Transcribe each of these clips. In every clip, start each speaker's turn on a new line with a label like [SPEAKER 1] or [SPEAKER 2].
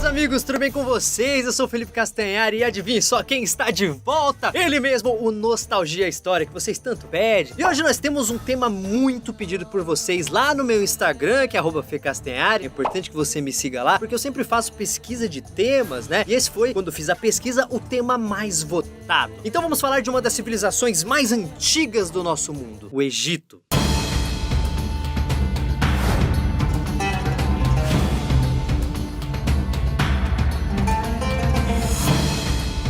[SPEAKER 1] queridos amigos, tudo bem com vocês? Eu sou o Felipe Castanhari e adivinhe só quem está de volta? Ele mesmo, o Nostalgia História, que vocês tanto pedem. E hoje nós temos um tema muito pedido por vocês lá no meu Instagram, que é @fecastanhari. É importante que você me siga lá, porque eu sempre faço pesquisa de temas, né? E esse foi, quando fiz a pesquisa, o tema mais votado. Então vamos falar de uma das civilizações mais antigas do nosso mundo, o Egito.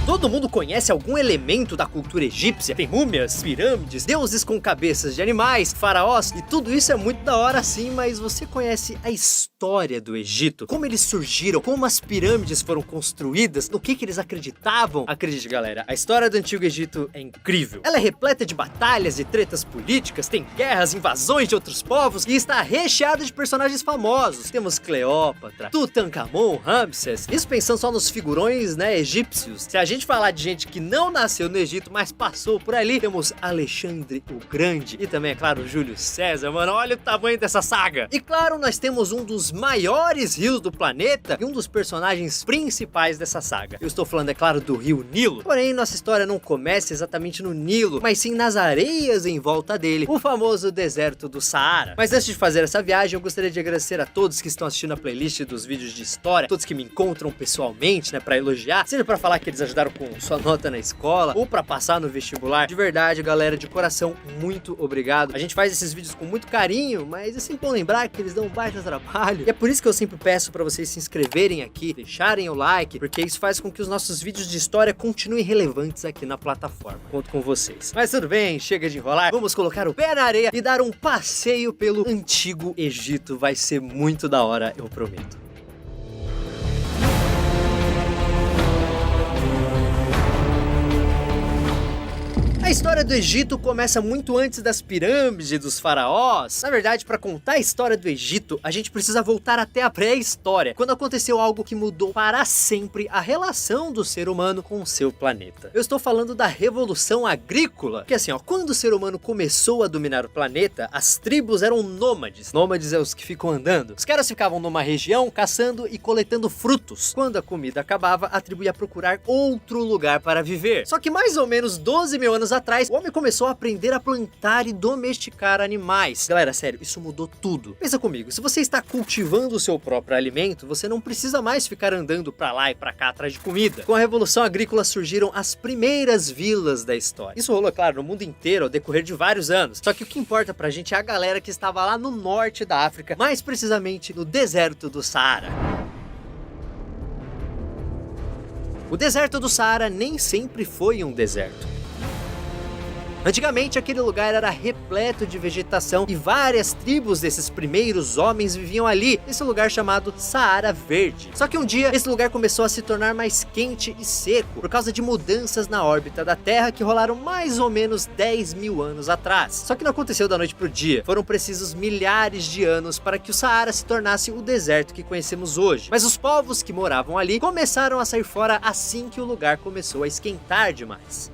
[SPEAKER 1] Todo mundo conhece algum elemento da cultura egípcia? Tem múmias, pirâmides, deuses com cabeças de animais, faraós, e tudo isso é muito da hora sim, mas você conhece a história do Egito? Como eles surgiram? Como as pirâmides foram construídas? No que eles acreditavam? Acredite, galera, a história do Antigo Egito é incrível. Ela é repleta de batalhas e tretas políticas, tem guerras, invasões de outros povos e está recheada de personagens famosos. Temos Cleópatra, Tutankhamon, Ramsés, isso pensando só nos figurões, né, egípcios. Se a gente falar de gente que não nasceu no Egito, mas passou por ali, temos Alexandre o Grande e também, é claro, Júlio César, mano, olha o tamanho dessa saga. E claro, nós temos um dos maiores rios do planeta e um dos personagens principais dessa saga. Eu estou falando, é claro, do rio Nilo. Porém, nossa história não começa exatamente no Nilo, mas sim nas areias em volta dele, o famoso deserto do Saara. Mas antes de fazer essa viagem, eu gostaria de agradecer a todos que estão assistindo a playlist dos vídeos de história, todos que me encontram pessoalmente, né, pra elogiar, seja pra falar que eles ajudaram com sua nota na escola ou pra passar no vestibular. De verdade, galera, de coração, muito obrigado. A gente faz esses vídeos com muito carinho, mas é sempre bom lembrar que eles dão um baita trabalho. E é por isso que eu sempre peço pra vocês se inscreverem aqui, deixarem o like, porque isso faz com que os nossos vídeos de história continuem relevantes aqui na plataforma. Conto com vocês. Mas tudo bem, chega de enrolar. Vamos colocar o pé na areia e dar um passeio pelo Antigo Egito. Vai ser muito da hora, eu prometo. A história do Egito começa muito antes das pirâmides e dos faraós. Na verdade, para contar a história do Egito, a gente precisa voltar até a pré-história, quando aconteceu algo que mudou para sempre a relação do ser humano com o seu planeta. Eu estou falando da Revolução Agrícola, que assim, ó, quando o ser humano começou a dominar o planeta, as tribos eram nômades. Nômades é os que ficam andando. Os caras ficavam numa região caçando e coletando frutos. Quando a comida acabava, a tribo ia procurar outro lugar para viver. Só que mais ou menos 12 mil anos atrás, o homem começou a aprender a plantar e domesticar animais. Galera, sério, isso mudou tudo. Pensa comigo, se você está cultivando o seu próprio alimento, você não precisa mais ficar andando pra lá e pra cá atrás de comida. Com a Revolução Agrícola surgiram as primeiras vilas da história. Isso rolou, claro, no mundo inteiro ao decorrer de vários anos. Só que o que importa pra gente é a galera que estava lá no norte da África, mais precisamente no deserto do Saara. O deserto do Saara nem sempre foi um deserto. Antigamente, aquele lugar era repleto de vegetação e várias tribos desses primeiros homens viviam ali, nesse lugar chamado Saara Verde. Só que um dia, esse lugar começou a se tornar mais quente e seco, por causa de mudanças na órbita da Terra que rolaram mais ou menos 10 mil anos atrás. Só que não aconteceu da noite pro dia, foram precisos milhares de anos para que o Saara se tornasse o deserto que conhecemos hoje. Mas os povos que moravam ali começaram a sair fora assim que o lugar começou a esquentar demais.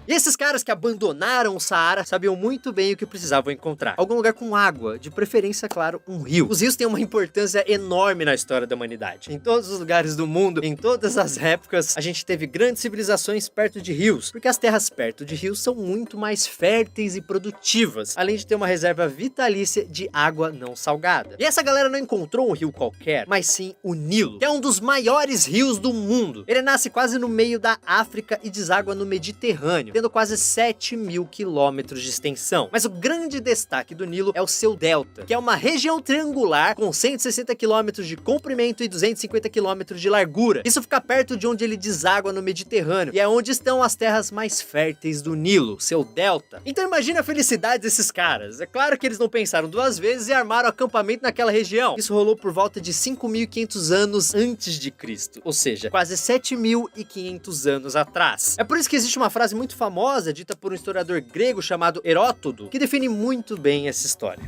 [SPEAKER 1] E esses caras que abandonaram o Saara sabiam muito bem o que precisavam encontrar. Algum lugar com água, de preferência, claro, um rio. Os rios têm uma importância enorme na história da humanidade. Em todos os lugares do mundo, em todas as épocas, a gente teve grandes civilizações perto de rios, porque as terras perto de rios são muito mais férteis e produtivas, além de ter uma reserva vitalícia de água não salgada. E essa galera não encontrou um rio qualquer, mas sim o Nilo, que é um dos maiores rios do mundo. Ele nasce quase no meio da África e deságua no Mediterrâneo, tendo quase 7 mil quilômetros de extensão. Mas o grande destaque do Nilo é o seu delta, que é uma região triangular com 160 quilômetros de comprimento e 250 quilômetros de largura. Isso fica perto de onde ele deságua no Mediterrâneo, e é onde estão as terras mais férteis do Nilo, seu delta. Então imagina a felicidade desses caras. É claro que eles não pensaram duas vezes e armaram acampamento naquela região. Isso rolou por volta de 5.500 anos antes de Cristo, ou seja, quase 7.500 anos atrás. É por isso que existe uma frase muito famosa, dita por um historiador grego chamado Heródoto, que define muito bem essa história.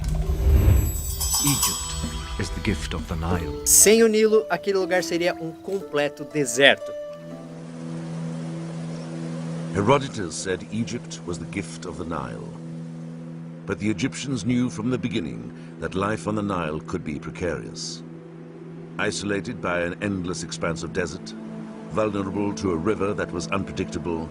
[SPEAKER 2] Egypt is the gift of the Nile.
[SPEAKER 1] Sem o Nilo, aquele lugar seria um completo deserto.
[SPEAKER 3] Herodotus said Egypt was the gift of the Nile. But the Egyptians knew from the beginning that life on the Nile could be precarious. isolated by an endless expanse of desert, vulnerable to a river that was unpredictable,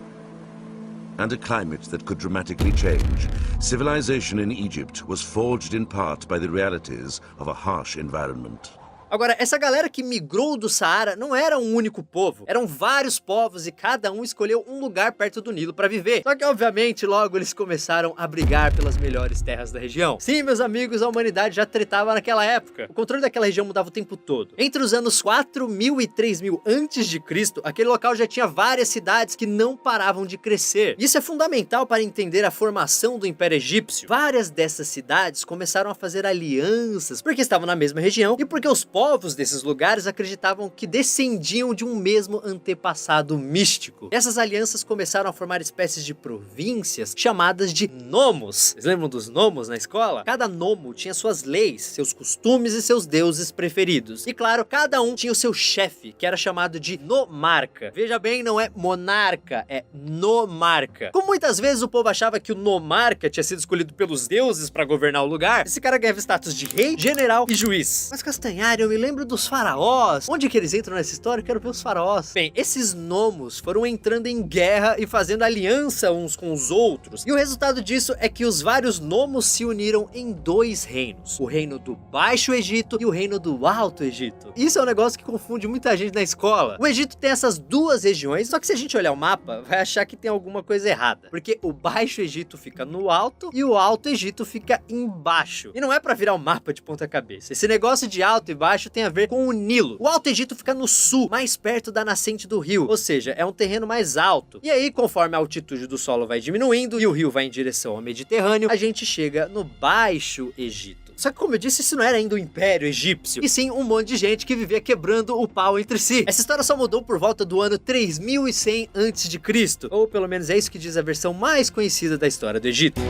[SPEAKER 3] and a climate that could dramatically change, civilization in Egypt was forged in part by the realities of a harsh environment.
[SPEAKER 1] Agora, essa galera que migrou do Saara não era um único povo, eram vários povos e cada um escolheu um lugar perto do Nilo para viver. Só que, obviamente, logo eles começaram a brigar pelas melhores terras da região. Sim, meus amigos, a humanidade já tretava naquela época. O controle daquela região mudava o tempo todo. Entre os anos 4000 e 3000 a.C., aquele local já tinha várias cidades que não paravam de crescer. Isso é fundamental para entender a formação do Império Egípcio. Várias dessas cidades começaram a fazer alianças porque estavam na mesma região e porque os povos desses lugares acreditavam que descendiam de um mesmo antepassado místico. Essas alianças começaram a formar espécies de províncias chamadas de nomos. Vocês lembram dos nomos na escola? Cada nomo tinha suas leis, seus costumes e seus deuses preferidos. E claro, cada um tinha o seu chefe, que era chamado de nomarca. Veja bem, não é monarca, é nomarca. Como muitas vezes o povo achava que o nomarca tinha sido escolhido pelos deuses para governar o lugar, esse cara ganhava status de rei, general e juiz. Mas Castanhari, eu me lembro dos faraós. Onde que eles entram nessa história? Eu quero ver os faraós. Bem, esses nomos foram entrando em guerra e fazendo aliança uns com os outros. E o resultado disso é que os vários nomos se uniram em dois reinos. O reino do Baixo Egito e o reino do Alto Egito. Isso é um negócio que confunde muita gente na escola. O Egito tem essas duas regiões, só que se a gente olhar o mapa, vai achar que tem alguma coisa errada. Porque o Baixo Egito fica no alto e o Alto Egito fica embaixo. E não é pra virar o mapa de ponta cabeça. Esse negócio de alto e baixo tem a ver com o Nilo. O Alto Egito fica no sul, mais perto da nascente do rio, ou seja, é um terreno mais alto. E aí, conforme a altitude do solo vai diminuindo e o rio vai em direção ao Mediterrâneo, a gente chega no Baixo Egito. Só que, como eu disse, isso não era ainda o Império Egípcio, e sim um monte de gente que vivia quebrando o pau entre si. Essa história só mudou por volta do ano 3100 a.C., ou pelo menos é isso que diz a versão mais conhecida da história do Egito.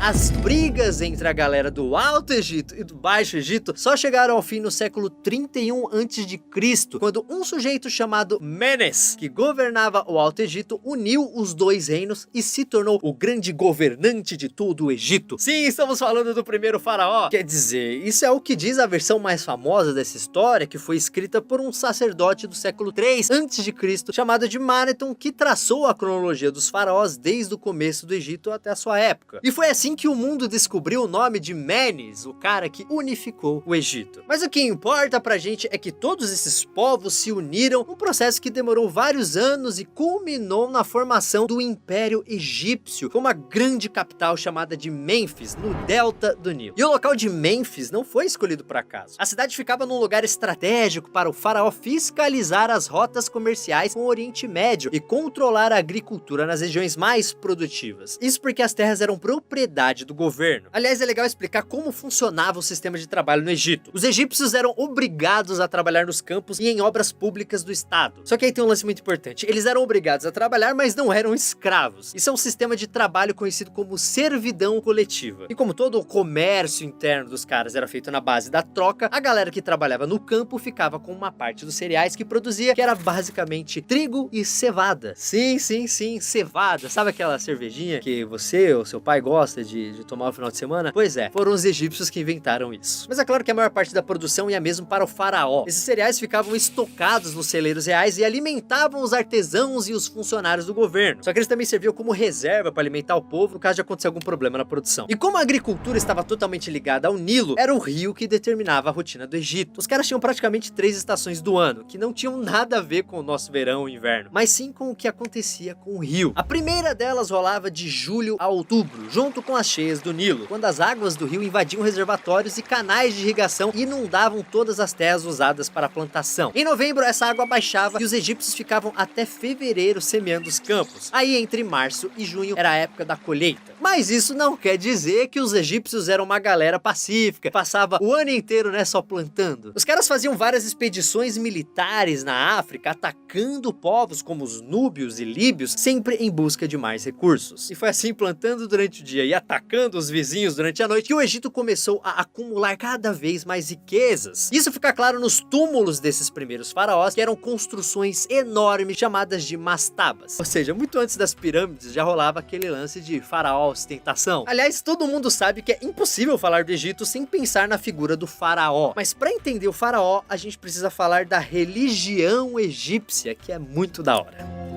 [SPEAKER 1] As brigas entre a galera do Alto Egito e do Baixo Egito só chegaram ao fim no século 31 a.C., quando um sujeito chamado Menes, que governava o Alto Egito, uniu os dois reinos e se tornou o grande governante de todo o Egito. Sim, estamos falando do primeiro faraó. Quer dizer, isso é o que diz a versão mais famosa dessa história, que foi escrita por um sacerdote do século 3 a.C., chamado de Maneton, que traçou a cronologia dos faraós desde o começo do Egito até a sua época. E foi assim que o mundo descobriu o nome de Menes, o cara que unificou o Egito. Mas o que importa pra gente é que todos esses povos se uniram num processo que demorou vários anos e culminou na formação do Império Egípcio, com uma grande capital chamada de Mênfis, no delta do Nilo. E o local de Mênfis não foi escolhido por acaso. A cidade ficava num lugar estratégico para o faraó fiscalizar as rotas comerciais com o Oriente Médio e controlar a agricultura nas regiões mais produtivas. Isso porque as terras eram propriedade do governo. Aliás, é legal explicar como funcionava o sistema de trabalho no Egito. Os egípcios eram obrigados a trabalhar nos campos e em obras públicas do Estado. Só que aí tem um lance muito importante. Eles eram obrigados a trabalhar, mas não eram escravos. Isso é um sistema de trabalho conhecido como servidão coletiva. E como todo o comércio interno dos caras era feito na base da troca, a galera que trabalhava no campo ficava com uma parte dos cereais que produzia, que era basicamente trigo e cevada. Sim, cevada. Sabe aquela cervejinha que você ou seu pai gosta de tomar no final de semana? Pois é, foram os egípcios que inventaram isso. Mas é claro que a maior parte da produção ia mesmo para o faraó. Esses cereais ficavam estocados nos celeiros reais e alimentavam os artesãos e os funcionários do governo. Só que eles também serviam como reserva para alimentar o povo no caso de acontecer algum problema na produção. E como a agricultura estava totalmente ligada ao Nilo, era o rio que determinava a rotina do Egito. Os caras tinham praticamente 3 estações do ano, que não tinham nada a ver com o nosso verão e inverno, mas sim com o que acontecia com o rio. A primeira delas rolava de julho a outubro, junto com as cheias do Nilo, quando as águas do rio invadiam reservatórios e canais de irrigação e inundavam todas as terras usadas para a plantação. Em novembro, essa água baixava e os egípcios ficavam até fevereiro semeando os campos. Aí, entre março e junho, era a época da colheita. Mas isso não quer dizer que os egípcios eram uma galera pacífica, passava o ano inteiro, só plantando. Os caras faziam várias expedições militares na África, atacando povos como os núbios e líbios, sempre em busca de mais recursos. E foi assim plantando durante o dia e à atacando os vizinhos durante a noite, que o Egito começou a acumular cada vez mais riquezas. Isso fica claro nos túmulos desses primeiros faraós, que eram construções enormes chamadas de mastabas. Ou seja, muito antes das pirâmides já rolava aquele lance de faraó ostentação. Aliás, todo mundo sabe que é impossível falar do Egito sem pensar na figura do faraó. Mas para entender o faraó, a gente precisa falar da religião egípcia, que é muito da hora.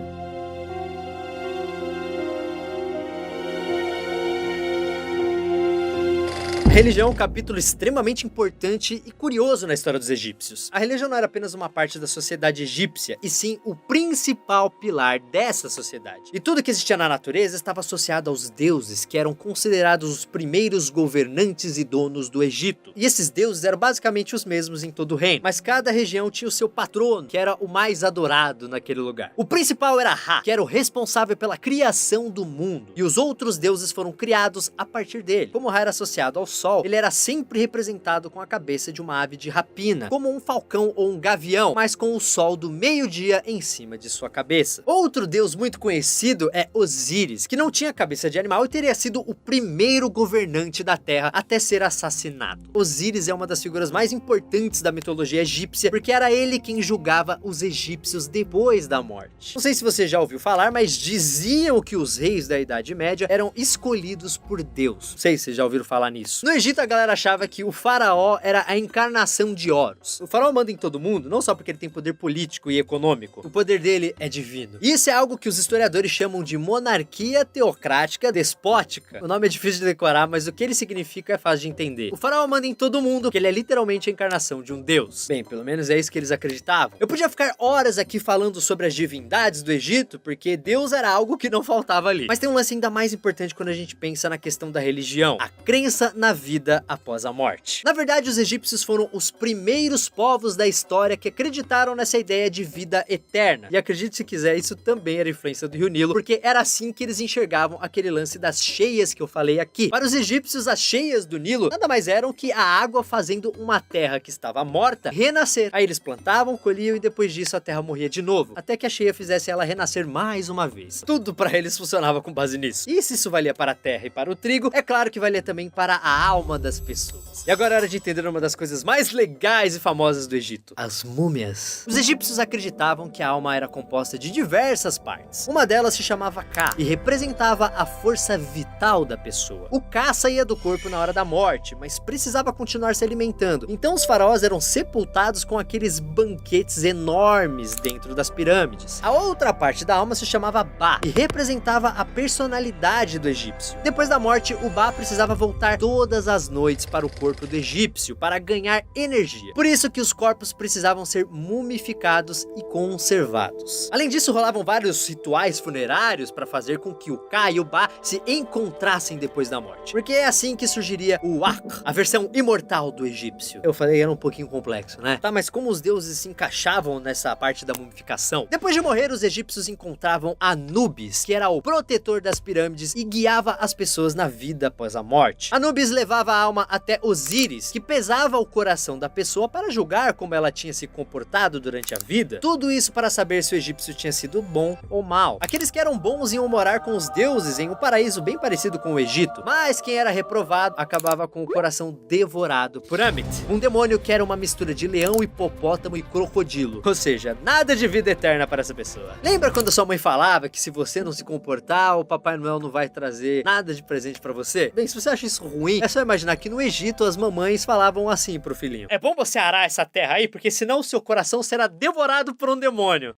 [SPEAKER 1] A religião é um capítulo extremamente importante e curioso na história dos egípcios. A religião não era apenas uma parte da sociedade egípcia, e sim o principal pilar dessa sociedade. E tudo que existia na natureza estava associado aos deuses, que eram considerados os primeiros governantes e donos do Egito. E esses deuses eram basicamente os mesmos em todo o reino, mas cada região tinha o seu patrono, que era o mais adorado naquele lugar. O principal era Ra, que era o responsável pela criação do mundo, e os outros deuses foram criados a partir dele. Como Ra era associado ao Sol, ele era sempre representado com a cabeça de uma ave de rapina, como um falcão ou um gavião, mas com o sol do meio-dia em cima de sua cabeça. Outro deus muito conhecido é Osíris, que não tinha cabeça de animal e teria sido o primeiro governante da Terra até ser assassinado. Osíris é uma das figuras mais importantes da mitologia egípcia, porque era ele quem julgava os egípcios depois da morte. Não sei se você já ouviu falar, mas diziam que os reis da Idade Média eram escolhidos por Deus. Não sei se vocês já ouviram falar nisso. No Egito, a galera achava que o faraó era a encarnação de Horus. O faraó manda em todo mundo, não só porque ele tem poder político e econômico. O poder dele é divino. E isso é algo que os historiadores chamam de monarquia teocrática despótica. O nome é difícil de decorar, mas o que ele significa é fácil de entender. O faraó manda em todo mundo, porque ele é literalmente a encarnação de um deus. Bem, pelo menos é isso que eles acreditavam. Eu podia ficar horas aqui falando sobre as divindades do Egito, porque Deus era algo que não faltava ali. Mas tem um lance ainda mais importante quando a gente pensa na questão da religião: a crença na vida após a morte. Na verdade, os egípcios foram os primeiros povos da história que acreditaram nessa ideia de vida eterna. E acredite se quiser, isso também era influência do Rio Nilo, porque era assim que eles enxergavam aquele lance das cheias que eu falei aqui. Para os egípcios, as cheias do Nilo nada mais eram que a água fazendo uma terra que estava morta renascer. Aí eles plantavam, colhiam e depois disso a terra morria de novo, até que a cheia fizesse ela renascer mais uma vez. Tudo para eles funcionava com base nisso. E se isso valia para a terra e para o trigo, é claro que valia também para a alma das pessoas. E agora é hora de entender uma das coisas mais legais e famosas do Egito: as múmias. Os egípcios acreditavam que a alma era composta de diversas partes. Uma delas se chamava Ka e representava a força vital da pessoa. O Ka saía do corpo na hora da morte, mas precisava continuar se alimentando. Então os faraós eram sepultados com aqueles banquetes enormes dentro das pirâmides. A outra parte da alma se chamava Ba e representava a personalidade do egípcio. Depois da morte, o Ba precisava voltar todas as noites para o corpo do egípcio para ganhar energia. Por isso que os corpos precisavam ser mumificados e conservados. Além disso, rolavam vários rituais funerários para fazer com que o Ka e o Ba se encontrassem depois da morte. Porque é assim que surgiria o Ak, a versão imortal do egípcio. Eu falei que era um pouquinho complexo, né? Tá, mas como os deuses se encaixavam nessa parte da mumificação? Depois de morrer, os egípcios encontravam Anubis, que era o protetor das pirâmides e guiava as pessoas na vida após a morte. Anubis levava a alma até Osíris, que pesava o coração da pessoa para julgar como ela tinha se comportado durante a vida. Tudo isso para saber se o egípcio tinha sido bom ou mal. Aqueles que eram bons iam morar com os deuses em um paraíso bem parecido com o Egito, mas quem era reprovado acabava com o coração devorado por Amit, um demônio que era uma mistura de leão, hipopótamo e crocodilo. Ou seja, nada de vida eterna para essa pessoa. Lembra quando sua mãe falava que se você não se comportar, o Papai Noel não vai trazer nada de presente para você? Bem, se você acha isso ruim, é só imaginar que no Egito as mamães falavam assim pro filhinho: é bom você arar essa terra aí, porque senão o seu coração será devorado por um demônio.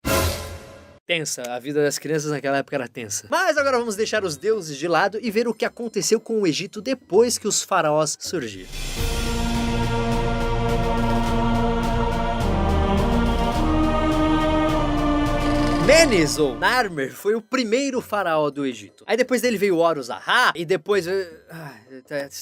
[SPEAKER 1] Tensa, a vida das crianças naquela época era tensa. Mas agora vamos deixar os deuses de lado e ver o que aconteceu com o Egito depois que os faraós surgiram. Menes, ou Narmer, foi o primeiro faraó do Egito. Aí depois dele veio Horus Ra, e depois...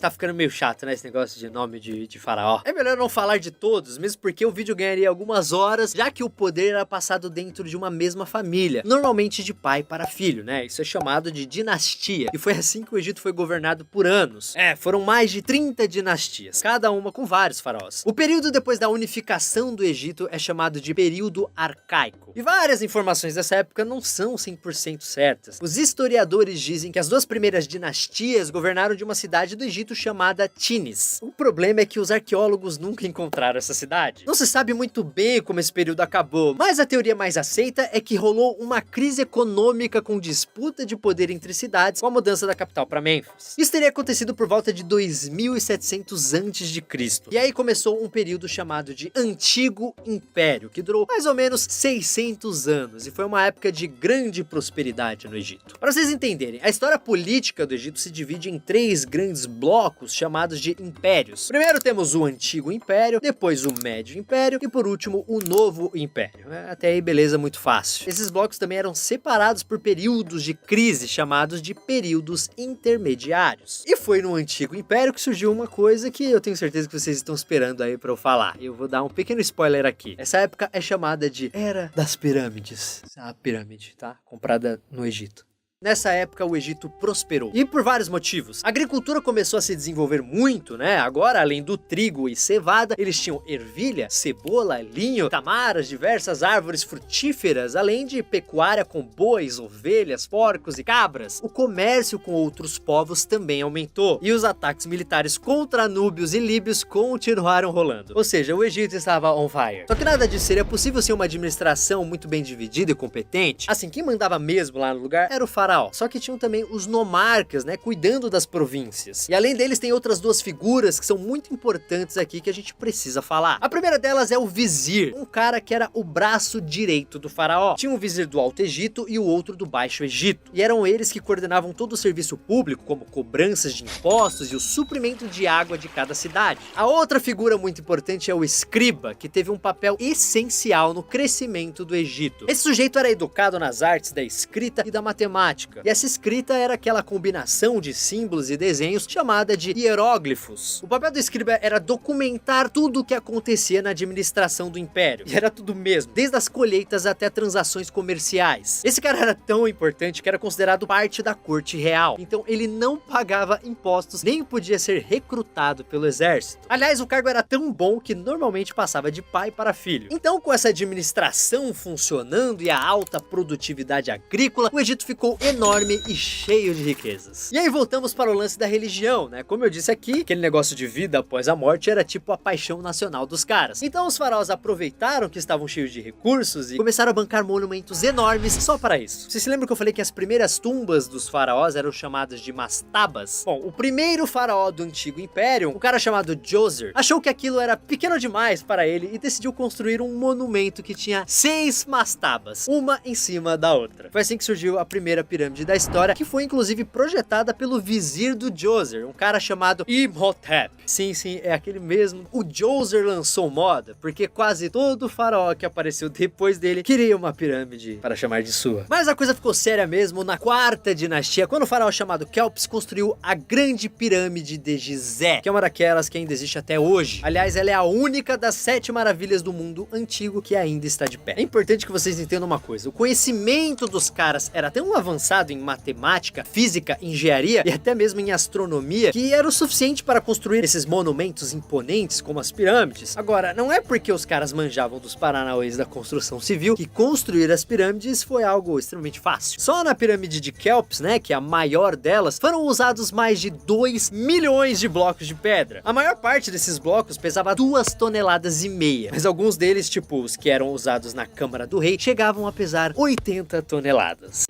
[SPEAKER 1] tá ficando meio chato, né, esse negócio de nome de faraó. É melhor não falar de todos, mesmo porque o vídeo ganharia algumas horas, já que o poder era passado dentro de uma mesma família, normalmente de pai para filho, né? Isso é chamado de dinastia, e foi assim que o Egito foi governado por anos. Foram mais de 30 dinastias, cada uma com vários faraós. O período depois da unificação do Egito é chamado de período arcaico. E várias informações informações dessa época não são 100% certas. Os historiadores dizem que as duas primeiras dinastias governaram de uma cidade do Egito chamada Tinis. O problema é que os arqueólogos nunca encontraram essa cidade. Não se sabe muito bem como esse período acabou, mas a teoria mais aceita é que rolou uma crise econômica com disputa de poder entre cidades com a mudança da capital para Mênfis. Isso teria acontecido por volta de 2700 a.C. E aí começou um período chamado de Antigo Império, que durou mais ou menos 600 anos e foi uma época de grande prosperidade no Egito. Para vocês entenderem, a história política do Egito se divide em 3 grandes blocos chamados de impérios. Primeiro temos o Antigo Império, depois o Médio Império e por último o Novo Império. Até aí beleza, muito fácil. Esses blocos também eram separados por períodos de crise chamados de períodos intermediários. E foi no Antigo Império que surgiu uma coisa que eu tenho certeza que vocês estão esperando aí pra eu falar. Eu vou dar um pequeno spoiler aqui. Essa época é chamada de Era das Pirâmides. A pirâmide, tá? Comprada no Egito. Nessa época, o Egito prosperou. E por vários motivos. A agricultura começou a se desenvolver muito, né? Agora, além do trigo e cevada, eles tinham ervilha, cebola, linho, tamaras, diversas árvores frutíferas, além de pecuária com bois, ovelhas, porcos e cabras. O comércio com outros povos também aumentou. E os ataques militares contra núbios e líbios continuaram rolando. Ou seja, o Egito estava on fire. Só que nada disso seria possível sem uma administração muito bem dividida e competente. Assim, quem mandava mesmo lá no lugar era o faraó. Só que tinham também os nomarcas, né, cuidando das províncias. E além deles tem outras duas figuras que são muito importantes aqui que a gente precisa falar. A primeira delas é o vizir, um cara que era o braço direito do faraó. Tinha um vizir do Alto Egito e o outro do Baixo Egito. E eram eles que coordenavam todo o serviço público, como cobranças de impostos e o suprimento de água de cada cidade. A outra figura muito importante é o escriba, que teve um papel essencial no crescimento do Egito. Esse sujeito era educado nas artes da escrita e da matemática. E essa escrita era aquela combinação de símbolos e desenhos chamada de hieróglifos. O papel do escriba era documentar tudo o que acontecia na administração do império. E era tudo mesmo, desde as colheitas até transações comerciais. Esse cara era tão importante que era considerado parte da corte real. Então ele não pagava impostos, nem podia ser recrutado pelo exército. Aliás, o cargo era tão bom que normalmente passava de pai para filho. Então, com essa administração funcionando e a alta produtividade agrícola, o Egito ficou enorme e cheio de riquezas. E aí voltamos para o lance da religião, né? Como eu disse aqui, aquele negócio de vida após a morte era tipo a paixão nacional dos caras. Então os faraós aproveitaram que estavam cheios de recursos e começaram a bancar monumentos enormes só para isso. Você se lembra que eu falei que as primeiras tumbas dos faraós eram chamadas de mastabas? Bom, o primeiro faraó do Antigo Império, um cara chamado Djoser, achou que aquilo era pequeno demais para ele e decidiu construir um monumento que tinha 6 mastabas, uma em cima da outra. Foi assim que surgiu a primeira pirâmide da história, que foi inclusive projetada pelo vizir do Djoser, um cara chamado Imhotep. Sim, é aquele mesmo. O Djoser lançou moda, porque quase todo faraó que apareceu depois dele queria uma pirâmide para chamar de sua. Mas a coisa ficou séria mesmo na 4ª dinastia, quando o faraó chamado Kelps construiu a Grande Pirâmide de Gizé, que é uma daquelas que ainda existe até hoje. Aliás, ela é a única das 7 maravilhas do mundo antigo que ainda está de pé. É importante que vocês entendam uma coisa, o conhecimento dos caras era tão avançado em matemática, física, engenharia e até mesmo em astronomia, que era o suficiente para construir esses monumentos imponentes como as pirâmides. Agora, não é porque os caras manjavam dos paranauês da construção civil que construir as pirâmides foi algo extremamente fácil. Só na pirâmide de Kelps, né, que é a maior delas, foram usados mais de 2 milhões de blocos de pedra. A maior parte desses blocos pesava 2,5 toneladas, mas alguns deles, tipo os que eram usados na Câmara do Rei, chegavam a pesar 80 toneladas.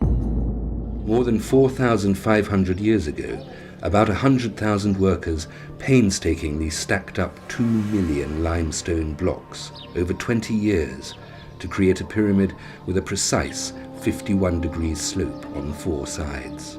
[SPEAKER 4] More than 4,500 years ago, about 100,000 workers painstakingly stacked up 2 million limestone blocks over 20 years to create a pyramid with a precise 51-degree slope on 4 sides.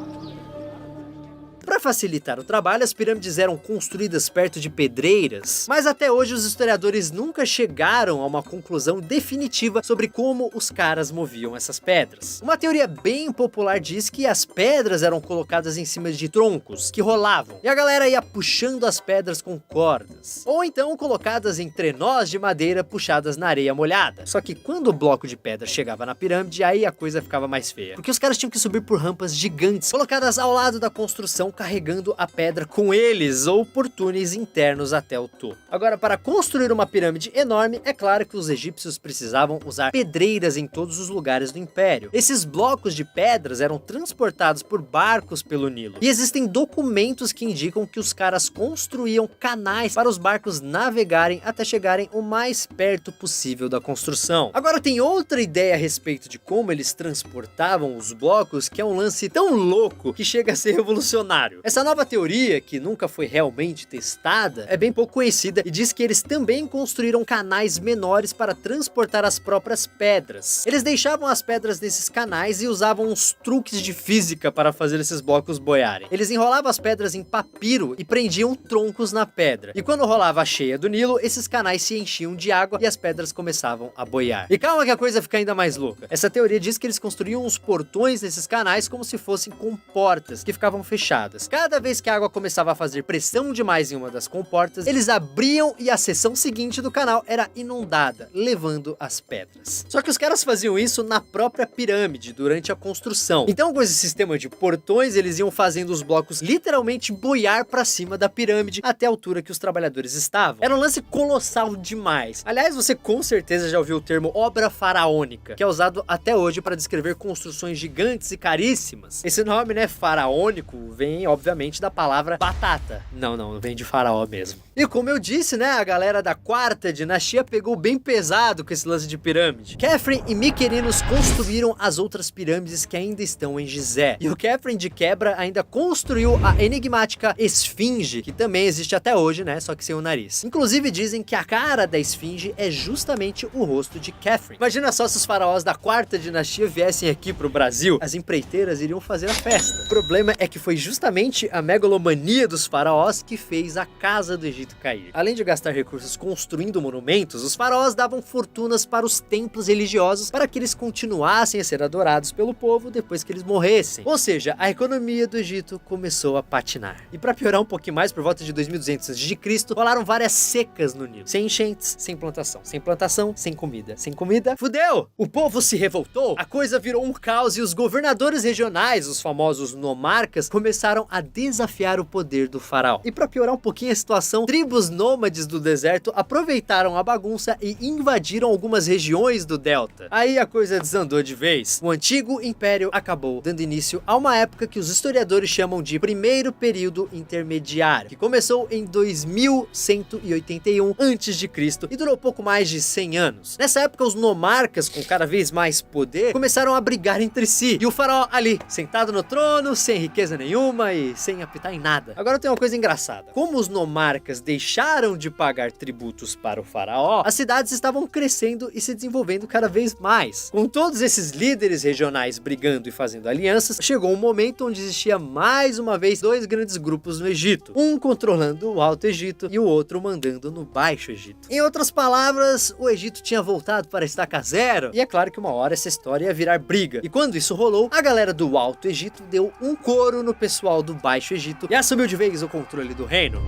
[SPEAKER 1] Para facilitar o trabalho, as pirâmides eram construídas perto de pedreiras, mas até hoje os historiadores nunca chegaram a uma conclusão definitiva sobre como os caras moviam essas pedras. Uma teoria bem popular diz que as pedras eram colocadas em cima de troncos que rolavam, e a galera ia puxando as pedras com cordas, ou então colocadas em trenós de madeira puxadas na areia molhada. Só que quando o bloco de pedra chegava na pirâmide, aí a coisa ficava mais feia, porque os caras tinham que subir por rampas gigantes, colocadas ao lado da construção, carregando carregando a pedra com eles ou por túneis internos até o topo. Agora, para construir uma pirâmide enorme, é claro que os egípcios precisavam usar pedreiras em todos os lugares do império. Esses blocos de pedras eram transportados por barcos pelo Nilo. E existem documentos que indicam que os caras construíam canais para os barcos navegarem até chegarem o mais perto possível da construção. Agora tem outra ideia a respeito de como eles transportavam os blocos, que é um lance tão louco que chega a ser revolucionário. Essa nova teoria, que nunca foi realmente testada, é bem pouco conhecida e diz que eles também construíram canais menores para transportar as próprias pedras. Eles deixavam as pedras nesses canais e usavam uns truques de física para fazer esses blocos boiarem. Eles enrolavam as pedras em papiro e prendiam troncos na pedra. E quando rolava a cheia do Nilo, esses canais se enchiam de água e as pedras começavam a boiar. E calma que a coisa fica ainda mais louca. Essa teoria diz que eles construíam uns portões nesses canais como se fossem comportas que ficavam fechadas. Cada vez que a água começava a fazer pressão demais em uma das comportas, eles abriam e a seção seguinte do canal era inundada, levando as pedras. Só que os caras faziam isso na própria pirâmide, durante a construção. Então, com esse sistema de portões, eles iam fazendo os blocos literalmente boiar pra cima da pirâmide até a altura que os trabalhadores estavam. Era um lance colossal demais. Aliás, você com certeza já ouviu o termo obra faraônica, que é usado até hoje para descrever construções gigantes e caríssimas. Esse nome, né, faraônico, vem obviamente da palavra batata. Não vem de faraó mesmo. E como eu disse, né, a galera da quarta dinastia pegou bem pesado com esse lance de pirâmide. Khafre e Mycerinos construíram as outras pirâmides que ainda estão em Gizé. E o Khafre, de quebra, ainda construiu a enigmática Esfinge, que também existe até hoje, né, só que sem o nariz. Inclusive dizem que a cara da Esfinge é justamente o rosto de Khafre. Imagina só se os faraós da quarta dinastia viessem aqui pro Brasil, as empreiteiras iriam fazer a festa. O problema é que foi justamente a megalomania dos faraós que fez a casa do Egito cair. Além de gastar recursos construindo monumentos, os faraós davam fortunas para os templos religiosos para que eles continuassem a ser adorados pelo povo depois que eles morressem. Ou seja, a economia do Egito começou a patinar. E para piorar um pouquinho mais, por volta de 2200 a.C., rolaram várias secas no Nilo. Sem enchentes, sem plantação. Sem plantação, sem comida. Sem comida, fudeu! O povo se revoltou, a coisa virou um caos e os governadores regionais, os famosos nomarcas, começaram a desafiar o poder do faraó. E para piorar um pouquinho a situação, tribos nômades do deserto aproveitaram a bagunça e invadiram algumas regiões do delta. Aí a coisa desandou de vez. O antigo império acabou, dando início a uma época que os historiadores chamam de primeiro período intermediário, que começou em 2181 a.C. e durou pouco mais de 100 anos. Nessa época, os nomarcas, com cada vez mais poder, começaram a brigar entre si. E o faraó ali, sentado no trono, sem riqueza nenhuma e sem apitar em nada. Agora tem uma coisa engraçada. Como os nomarcas deixaram de pagar tributos para o faraó, as cidades estavam crescendo e se desenvolvendo cada vez mais. Com todos esses líderes regionais brigando e fazendo alianças, chegou um momento onde existia mais uma vez dois grandes grupos no Egito. Um controlando o Alto Egito e o outro mandando no Baixo Egito. Em outras palavras, o Egito tinha voltado para a estaca zero. E é claro que uma hora essa história ia virar briga. E quando isso rolou, a galera do Alto Egito deu um coro no pessoal do Baixo Egito e assumiu de vez o controle do reino.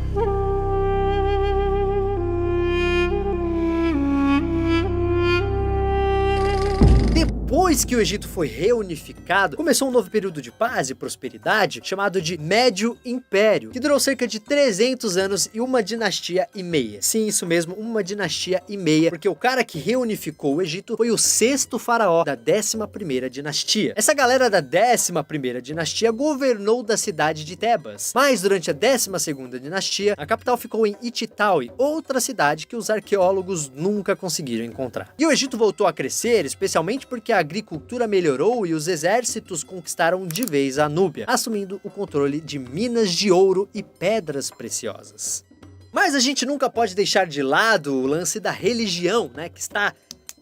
[SPEAKER 1] Depois que o Egito foi reunificado, começou um novo período de paz e prosperidade chamado de Médio Império, que durou cerca de 300 anos e uma dinastia e meia. Sim, isso mesmo, uma dinastia e meia, porque o cara que reunificou o Egito foi o sexto faraó da 11ª dinastia. Essa galera da 11ª dinastia governou da cidade de Tebas, mas durante a 12ª dinastia, a capital ficou em Ititaui, outra cidade que os arqueólogos nunca conseguiram encontrar. E o Egito voltou a crescer, especialmente porque a agricultura melhorou e os exércitos conquistaram de vez a Núbia, assumindo o controle de minas de ouro e pedras preciosas. Mas a gente nunca pode deixar de lado o lance da religião, né, que está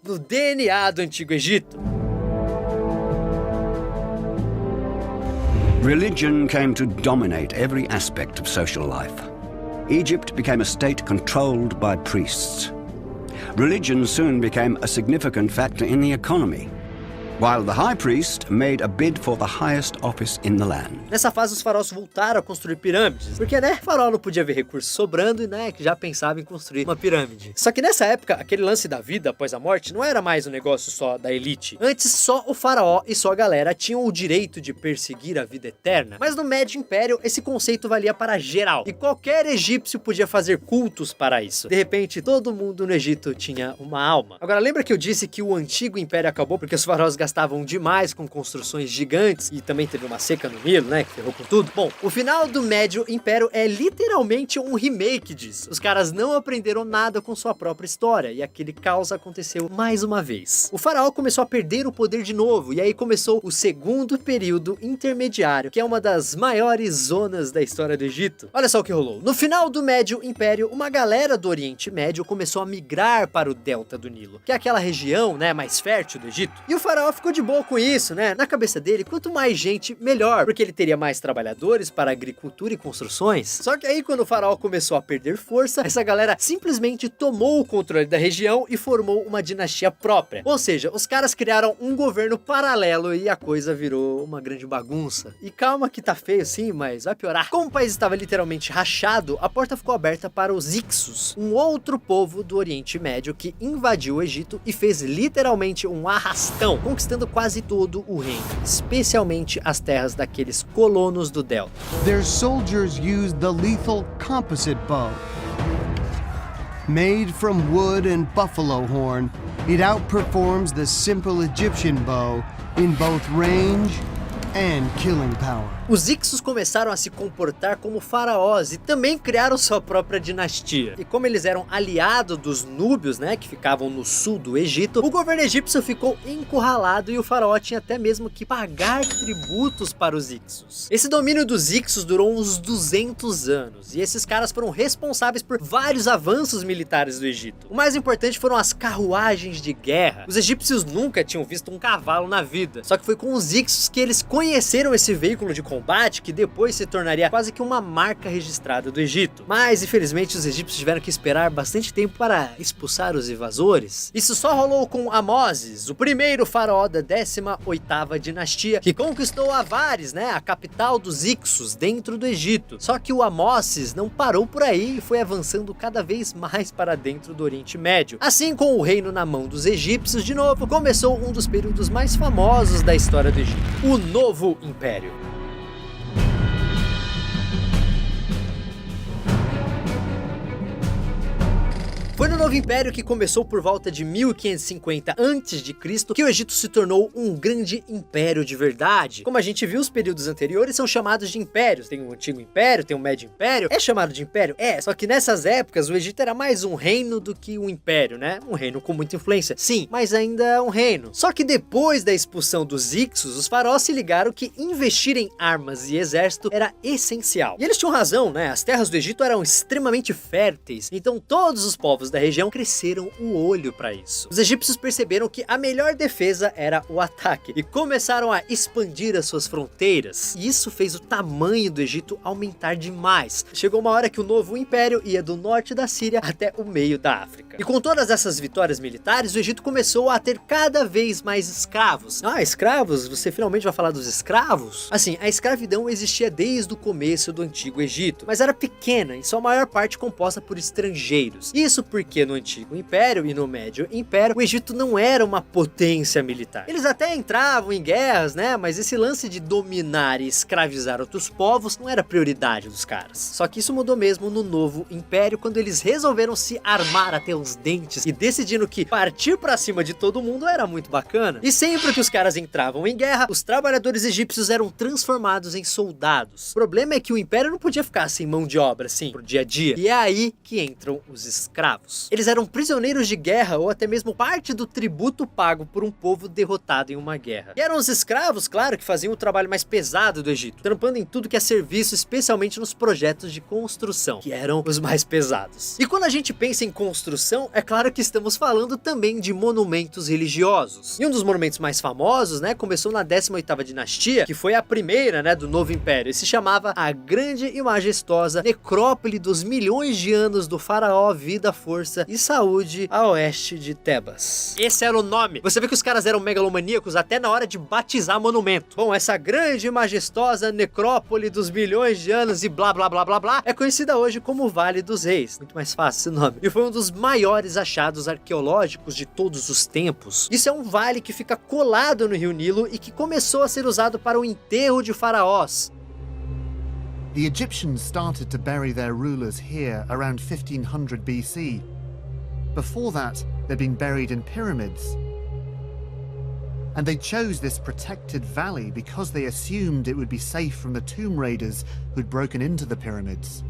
[SPEAKER 1] no DNA do Antigo Egito.
[SPEAKER 5] Religion came to dominate every aspect of social life. Egypt became a state controlled by priests. Religion soon became a significant factor in the economy. while the high priest made a bid for the highest office in the land.
[SPEAKER 1] Nessa fase, os faraós voltaram a construir pirâmides, porque, né, o faraó não podia ver recursos sobrando e, né, que já pensava em construir uma pirâmide. Só que nessa época, aquele lance da vida após a morte não era mais um negócio só da elite. Antes, só o faraó e sua galera tinham o direito de perseguir a vida eterna, mas no Médio Império, esse conceito valia para geral, e qualquer egípcio podia fazer cultos para isso. De repente, todo mundo no Egito tinha uma alma. Agora, lembra que eu disse que o antigo império acabou porque os faraós gastavam demais com construções gigantes e também teve uma seca no Nilo, né, que ferrou com tudo? Bom, o final do Médio Império é literalmente um remake disso. Os caras não aprenderam nada com sua própria história e aquele caos aconteceu mais uma vez. O faraó começou a perder o poder de novo e aí começou o segundo período intermediário, que é uma das maiores zonas da história do Egito. Olha só o que rolou. No final do Médio Império, uma galera do Oriente Médio começou a migrar para o delta do Nilo, que é aquela região, né, mais fértil do Egito. E o faraó ficou de boa com isso, né? Na cabeça dele, quanto mais gente, melhor, porque ele teria mais trabalhadores para agricultura e construções. Só que aí, quando o faraó começou a perder força, essa galera simplesmente tomou o controle da região e formou uma dinastia própria. Ou seja, os caras criaram um governo paralelo e a coisa virou uma grande bagunça. E calma que tá feio sim, mas vai piorar. Como o país estava literalmente rachado, a porta ficou aberta para os Hicsos, um outro povo do Oriente Médio que invadiu o Egito e fez literalmente um arrastão, conquistando quase todo o reino, especialmente as terras daqueles colonos do delta.
[SPEAKER 6] Their soldiers used the lethal composite bow. Made from wood and buffalo horn, it outperforms the simple Egyptian bow in both range and killing power.
[SPEAKER 1] Os Hicsos começaram a se comportar como faraós e também criaram sua própria dinastia. E como eles eram aliados dos núbios, né, que ficavam no sul do Egito, o governo egípcio ficou encurralado e o faraó tinha até mesmo que pagar tributos para os Hicsos. Esse domínio dos Hicsos durou uns 200 anos e esses caras foram responsáveis por vários avanços militares do Egito. O mais importante foram as carruagens de guerra. Os egípcios nunca tinham visto um cavalo na vida, só que foi com os Hicsos que eles conheceram esse veículo de combate que depois se tornaria quase que uma marca registrada do Egito. Mas, infelizmente, os egípcios tiveram que esperar bastante tempo para expulsar os invasores. Isso só rolou com Amoses, o primeiro faraó da 18ª dinastia, que conquistou Avares, né, a capital dos Hicsos, dentro do Egito. Só que o Amoses não parou por aí e foi avançando cada vez mais para dentro do Oriente Médio. Assim, com o reino na mão dos egípcios, de novo, começou um dos períodos mais famosos da história do Egito, o Novo Império. Foi no Novo Império, que começou por volta de 1550 a.C., que o Egito se tornou um grande império de verdade. Como a gente viu, os períodos anteriores são chamados de impérios. Tem o Antigo Império, tem o Médio Império. É chamado de império? É, só que nessas épocas o Egito era mais um reino do que um império, né? Um reino com muita influência. Sim, mas ainda é um reino. Só que depois da expulsão dos Hicsos, os faraós se ligaram que investir em armas e exército era essencial. E eles tinham razão, né? As terras do Egito eram extremamente férteis, então todos os povos da região cresceram o olho para isso. Os egípcios perceberam que a melhor defesa era o ataque e começaram a expandir as suas fronteiras. E isso fez o tamanho do Egito aumentar demais. Chegou uma hora que o novo império ia do norte da Síria até o meio da África. E com todas essas vitórias militares, o Egito começou a ter cada vez mais escravos. Ah, escravos? Você finalmente vai falar dos escravos? Assim, a escravidão existia desde o começo do Antigo Egito, mas era pequena e sua maior parte composta por estrangeiros. Isso porque no Antigo Império e no Médio Império, o Egito não era uma potência militar. Eles até entravam em guerras, né? Mas esse lance de dominar e escravizar outros povos não era prioridade dos caras. Só que isso mudou mesmo no Novo Império, quando eles resolveram se armar até os dentes e decidindo que partir pra cima de todo mundo era muito bacana. E sempre que os caras entravam em guerra, os trabalhadores egípcios eram transformados em soldados. O problema é que o Império não podia ficar sem mão de obra, assim, pro dia a dia. E é aí que entram os escravos. Eles eram prisioneiros de guerra ou até mesmo parte do tributo pago por um povo derrotado em uma guerra. E eram os escravos, claro, que faziam o trabalho mais pesado do Egito, trampando em tudo que é serviço, especialmente nos projetos de construção, que eram os mais pesados. E quando a gente pensa em construção, é claro que estamos falando também de monumentos religiosos. E um dos monumentos mais famosos, né, começou na 18ª dinastia, que foi a primeira, né, do Novo Império, e se chamava a Grande e Majestosa Necrópole dos Milhões de Anos do Faraó Vida, Força segurança e saúde a oeste de Tebas. Esse era o nome. Você vê que os caras eram megalomaníacos até na hora de batizar monumento. Bom, essa grande e majestosa necrópole dos milhões de anos e blá blá blá blá blá é conhecida hoje como Vale dos Reis. Muito mais fácil esse nome. E foi um dos maiores achados arqueológicos de todos os tempos. Isso é um vale que fica colado no rio Nilo e que começou a ser usado para o enterro de faraós.
[SPEAKER 7] The Egyptians started to bury their rulers here around 1500 BC. Before that, they'd been buried in pyramids. And they chose this protected valley because they assumed it would be safe from the tomb raiders who'd broken into the pyramids.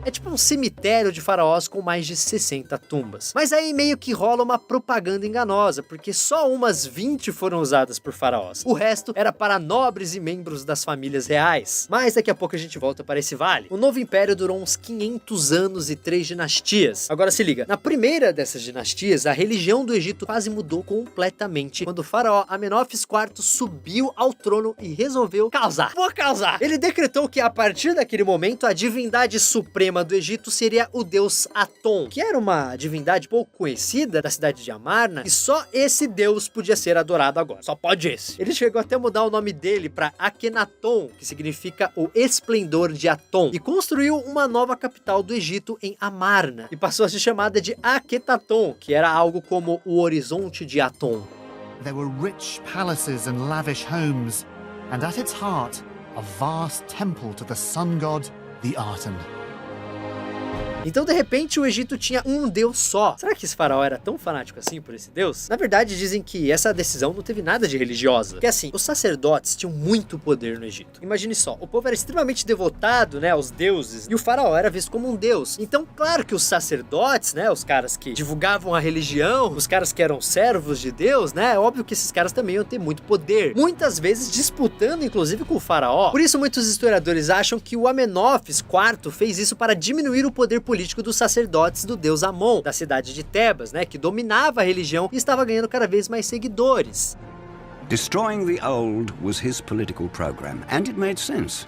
[SPEAKER 1] É tipo um cemitério de faraós com mais de 60 tumbas. Mas aí meio que rola uma propaganda enganosa, porque só umas 20 foram usadas por faraós. O resto era para nobres e membros das famílias reais. Mas daqui a pouco a gente volta para esse vale. O novo império durou uns 500 anos e 3 dinastias. Agora se liga, na primeira dessas dinastias, a religião do Egito quase mudou completamente quando o faraó Amenófis IV subiu ao trono e resolveu causar. Vou causar! Ele decretou que a partir daquele momento a divindade suprema do Egito seria o deus Aton, que era uma divindade pouco conhecida da cidade de Amarna, e só esse deus podia ser adorado agora. Só pode esse. Ele chegou até a mudar o nome dele para Akhenaton, que significa o esplendor de Aton, e construiu uma nova capital do Egito em Amarna, e passou a ser chamada de Akhetaton, que era algo como o horizonte de Aton.
[SPEAKER 7] There were rich palaces and lavish homes, and at its heart, a vast temple to the sun god, the Aten.
[SPEAKER 1] Então, de repente, o Egito tinha um deus só. Será que esse faraó era tão fanático assim por esse deus? Na verdade, dizem que essa decisão não teve nada de religiosa. Porque assim, os sacerdotes tinham muito poder no Egito. Imagine só, o povo era extremamente devotado, né, aos deuses, e o faraó era visto como um deus. Então, claro que os sacerdotes, né, os caras que divulgavam a religião, os caras que eram servos de Deus, né, é óbvio que esses caras também iam ter muito poder. Muitas vezes disputando, inclusive, com o faraó. Por isso, muitos historiadores acham que o Amenófis IV fez isso para diminuir o poder político dos sacerdotes do deus Amon, da cidade de Tebas, né, que dominava a religião e estava ganhando cada vez mais seguidores.
[SPEAKER 5] Destroying the old was his political program, and it made sense.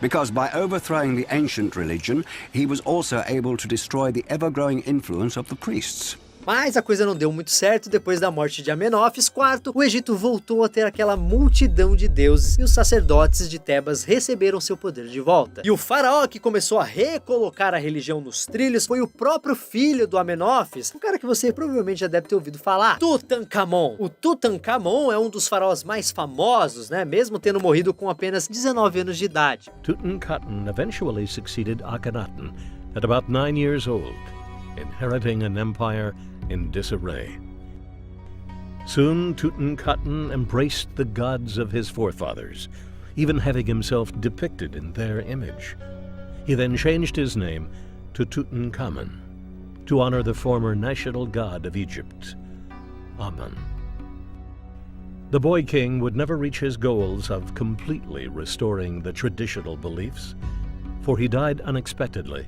[SPEAKER 5] Because by overthrowing the ancient religion, he was also able to destroy the ever-growing influence of the priests.
[SPEAKER 1] Mas a coisa não deu muito certo. Depois da morte de Amenófis IV, o Egito voltou a ter aquela multidão de deuses e os sacerdotes de Tebas receberam seu poder de volta. E o faraó que começou a recolocar a religião nos trilhos foi o próprio filho do Amenófis, um cara que você provavelmente já deve ter ouvido falar, Tutankhamon. O Tutankhamon é um dos faraós mais famosos, né, mesmo tendo morrido com apenas 19 anos de idade.
[SPEAKER 8] Tutankhamun eventually succeeded Akhenaten at about 9 years old, inheriting an empire in disarray. Soon, Tutankhaten embraced the gods of his forefathers, even having himself depicted in their image. He then changed his name to Tutankhamun, to honor the former national god of Egypt, Amun. The boy king would never reach his goals of completely restoring the traditional beliefs, for he died unexpectedly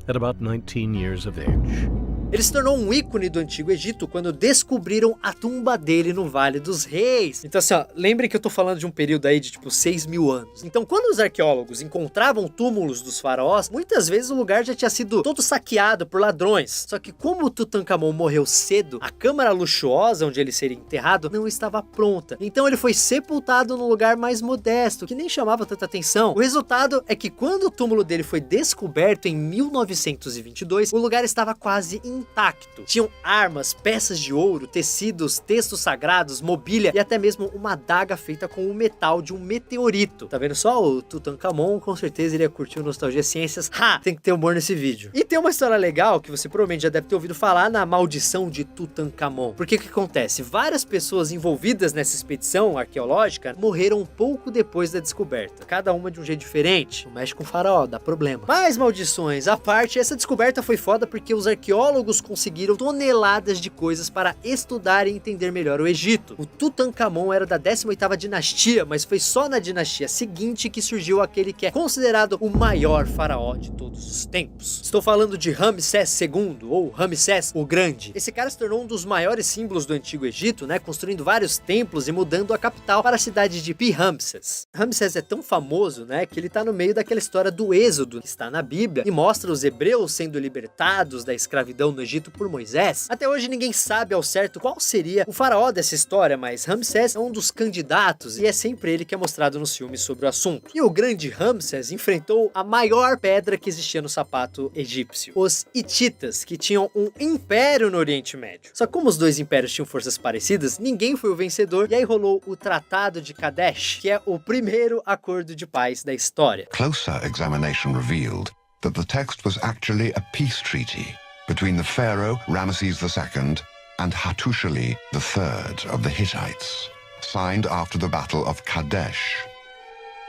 [SPEAKER 8] at about 19 years of age.
[SPEAKER 1] Ele se tornou um ícone do Antigo Egito quando descobriram a tumba dele no Vale dos Reis. Então assim, ó, lembrem que eu tô falando de um período aí de tipo 6.000 anos. Então quando os arqueólogos encontravam túmulos dos faraós, muitas vezes o lugar já tinha sido todo saqueado por ladrões. Só que como o Tutankhamon morreu cedo, a câmara luxuosa onde ele seria enterrado não estava pronta. Então ele foi sepultado num lugar mais modesto, que nem chamava tanta atenção. O resultado é que quando o túmulo dele foi descoberto em 1922, o lugar estava quase intacto. Tinham armas, peças de ouro, tecidos, textos sagrados, mobília e até mesmo uma adaga feita com o metal de um meteorito. Tá vendo só? O Tutankhamon com certeza iria curtir o Nostalgia Ciências. Tem que ter humor nesse vídeo. E tem uma história legal que você provavelmente já deve ter ouvido falar na maldição de Tutankhamon. Porque o que acontece? Várias pessoas envolvidas nessa expedição arqueológica morreram um pouco depois da descoberta. Cada uma de um jeito diferente. Não mexe com o faraó, dá problema. Mas maldições à parte, essa descoberta foi foda porque os arqueólogos arqueólogos conseguiram toneladas de coisas para estudar e entender melhor o Egito. O Tutankhamon era da 18ª dinastia, mas foi só na dinastia seguinte que surgiu aquele que é considerado o maior faraó de todos os tempos. Estou falando de Ramsés II, ou Ramsés o Grande. Esse cara se tornou um dos maiores símbolos do Antigo Egito, né, construindo vários templos e mudando a capital para a cidade de Pi-Ramsés. Ramsés é tão famoso, né, que ele tá no meio daquela história do Êxodo, que está na Bíblia, e mostra os hebreus sendo libertados da escravidão no Egito por Moisés. Até hoje ninguém sabe ao certo qual seria o faraó dessa história, mas Ramsés é um dos candidatos e é sempre ele que é mostrado nos filmes sobre o assunto. E o grande Ramsés enfrentou a maior pedra que existia no sapato egípcio, os hititas, que tinham um império no Oriente Médio. Só que como os dois impérios tinham forças parecidas, ninguém foi o vencedor e aí rolou o Tratado de Kadesh, que é o primeiro acordo de paz da história.
[SPEAKER 9] Closer examination revealed that the text was actually a peace treaty between the pharaoh Ramesses II and Hattusili III of the Hittites, signed after the Battle of Kadesh.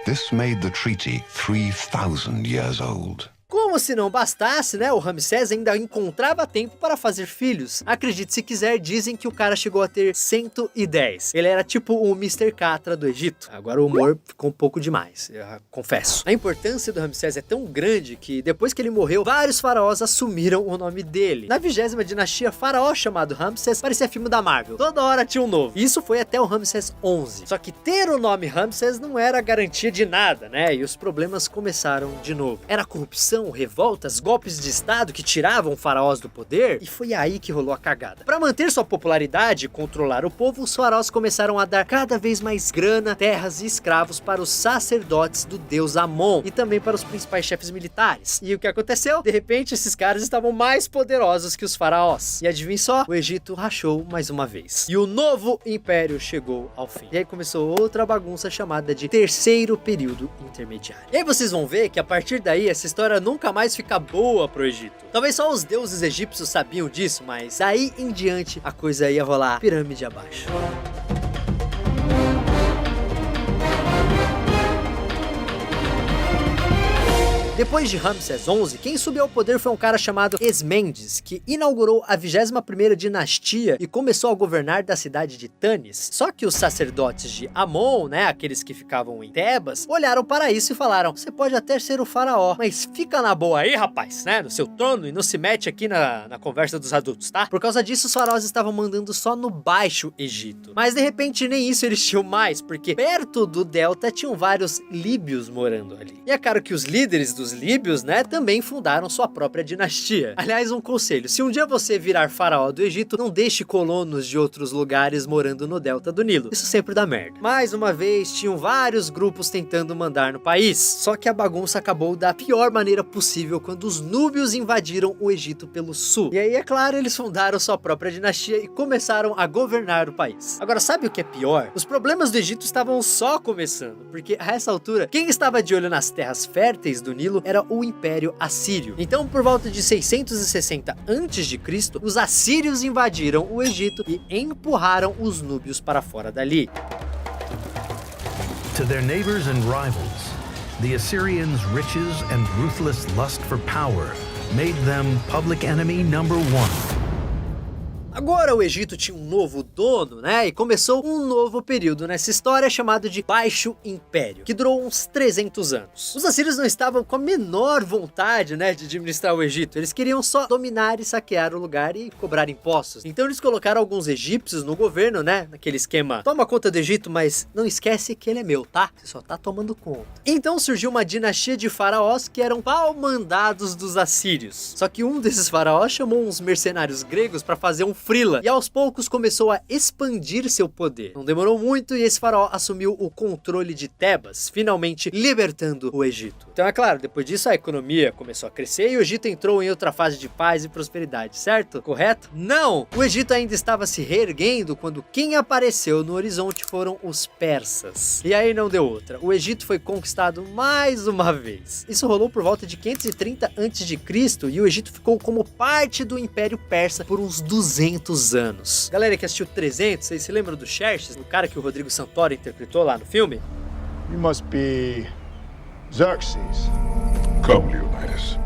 [SPEAKER 9] This made the treaty 3,000 years old.
[SPEAKER 1] Como se não bastasse, né, o Ramsés ainda encontrava tempo para fazer filhos. Acredite se quiser, dizem que o cara chegou a ter 110. Ele era tipo o Mr. Catra do Egito. Agora o humor ficou um pouco demais, eu confesso. A importância do Ramsés é tão grande que depois que ele morreu, vários faraós assumiram o nome dele. Na 20ª dinastia, faraó chamado Ramsés parecia filme da Marvel. Toda hora tinha um novo. Isso foi até o Ramsés XI. Só que ter o nome Ramsés não era garantia de nada, né? E os problemas começaram de novo. Era corrupção, revoltas, golpes de estado que tiravam faraós do poder, e foi aí que rolou a cagada. Para manter sua popularidade e controlar o povo, os faraós começaram a dar cada vez mais grana, terras e escravos para os sacerdotes do deus Amon e também para os principais chefes militares. E o que aconteceu? De repente, esses caras estavam mais poderosos que os faraós. E adivinha só? O Egito rachou mais uma vez. E o novo império chegou ao fim. E aí começou outra bagunça chamada de Terceiro Período Intermediário. E aí vocês vão ver que a partir daí essa história nunca mais fica boa pro Egito. Talvez só os deuses egípcios sabiam disso, mas aí em diante a coisa ia rolar pirâmide abaixo. Depois de Ramsés XI, quem subiu ao poder foi um cara chamado Esmendes, que inaugurou a 21ª dinastia e começou a governar da cidade de Tanis. Só que os sacerdotes de Amon, né, aqueles que ficavam em Tebas, olharam para isso e falaram: você pode até ser o faraó, mas fica na boa aí, rapaz, né, no seu trono e não se mete aqui na conversa dos adultos, tá? Por causa disso, os faraós estavam mandando só no Baixo Egito. Mas de repente nem isso eles tinham mais, porque perto do delta tinham vários líbios morando ali. E é claro que os líderes dos líbios, né, também fundaram sua própria dinastia. Aliás, um conselho: se um dia você virar faraó do Egito, não deixe colonos de outros lugares morando no delta do Nilo. Isso sempre dá merda. Mais uma vez, tinham vários grupos tentando mandar no país. Só que a bagunça acabou da pior maneira possível quando os núbios invadiram o Egito pelo sul. E aí, é claro, eles fundaram sua própria dinastia e começaram a governar o país. Agora, sabe o que é pior? Os problemas do Egito estavam só começando, porque a essa altura, quem estava de olho nas terras férteis do Nilo era o Império Assírio. Então, por volta de 660 a.C., os assírios invadiram o Egito e empurraram os núbios para fora dali.
[SPEAKER 2] To their neighbors and rivals, the Assyrians' riches and ruthless lust for power made them public enemy number one.
[SPEAKER 1] Agora o Egito tinha um novo dono, né? E começou um novo período nessa história chamado de Baixo Império, que durou uns 300 anos. Os assírios não estavam com a menor vontade, né, de administrar o Egito. Eles queriam só dominar e saquear o lugar e cobrar impostos. Então eles colocaram alguns egípcios no governo, né? Naquele esquema: toma conta do Egito, mas não esquece que ele é meu, tá? Você só tá tomando conta. Então surgiu uma dinastia de faraós que eram pau-mandados dos assírios. Só que um desses faraós chamou uns mercenários gregos para fazer um frila, e aos poucos começou a expandir seu poder. Não demorou muito e esse faraó assumiu o controle de Tebas, finalmente libertando o Egito. Então é claro, depois disso a economia começou a crescer e o Egito entrou em outra fase de paz e prosperidade, certo? Correto? Não! O Egito ainda estava se reerguendo quando quem apareceu no horizonte foram os persas. E aí não deu outra. O Egito foi conquistado mais uma vez. Isso rolou por volta de 530 a.C. e o Egito ficou como parte do Império Persa por uns 200 anos. Galera que assistiu 300, vocês se lembram do Xerxes, o cara que o Rodrigo Santoro interpretou lá no filme?
[SPEAKER 10] You must be Xerxes.
[SPEAKER 11] Come, Leonidas.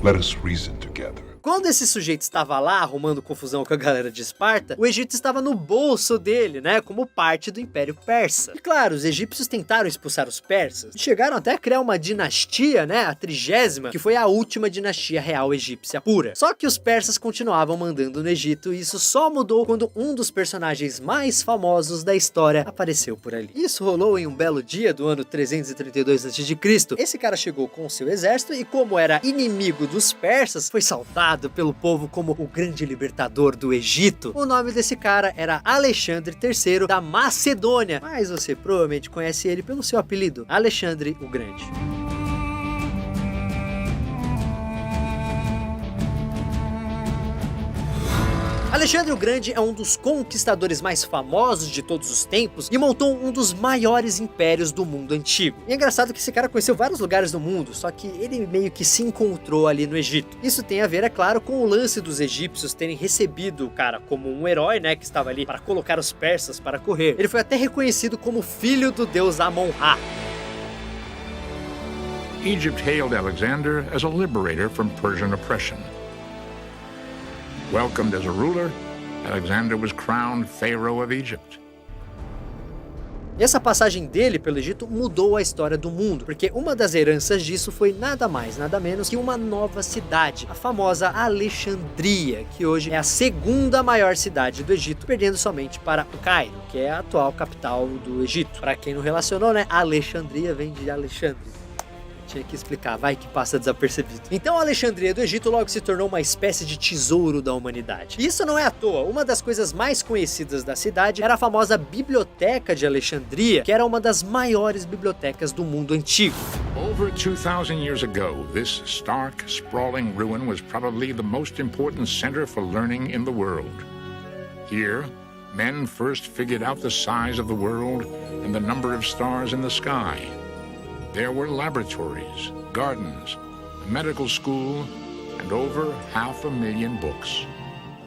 [SPEAKER 11] Let us reason together.
[SPEAKER 1] quando esse sujeito estava lá arrumando confusão com a galera de Esparta, o Egito estava no bolso dele, né, como parte do Império Persa. E claro, os egípcios tentaram expulsar os persas e chegaram até a criar uma dinastia, né, a 30ª, que foi a última dinastia real egípcia pura. Só que os persas continuavam mandando no Egito e isso só mudou quando um dos personagens mais famosos da história apareceu por ali. Isso rolou em um belo dia do ano 332 a.C. Esse cara chegou com o seu exército e, como era inimigo dos persas, foi saudado pelo povo como o grande libertador do Egito. O nome desse cara era Alexandre III da Macedônia, mas você provavelmente conhece ele pelo seu apelido, Alexandre o Grande. Alexandre o Grande é um dos conquistadores mais famosos de todos os tempos e montou um dos maiores impérios do mundo antigo. E é engraçado que esse cara conheceu vários lugares do mundo, só que ele meio que se encontrou ali no Egito. Isso tem a ver, é claro, com o lance dos egípcios terem recebido o cara como um herói, né, que estava ali para colocar os persas para correr. Ele foi até reconhecido como filho do deus Amon-Ra.
[SPEAKER 11] Egypt hailed Alexander as a liberator from Persian oppression. Welcomed as a ruler, Alexander was crowned Pharaoh of Egypt.
[SPEAKER 1] E essa passagem dele pelo Egito mudou a história do mundo, porque uma das heranças disso foi nada mais, nada menos que uma nova cidade, a famosa Alexandria, que hoje é a segunda maior cidade do Egito, perdendo somente para o Cairo, que é a atual capital do Egito. Para quem não relacionou, né, Alexandria vem de Alexandre. Tinha que explicar, vai que passa desapercebido. Então a Alexandria do Egito logo se tornou uma espécie de tesouro da humanidade. E isso não é à toa, uma das coisas mais conhecidas da cidade era a famosa Biblioteca de Alexandria, que era uma das maiores bibliotecas do mundo antigo.
[SPEAKER 11] Over 2,000 years ago, this stark, sprawling ruin was probably the most important center for learning in the world. Here, men first figured out the size of the world and the number of stars in the sky. There were laboratories, gardens, a medical school, and over 500,000 books.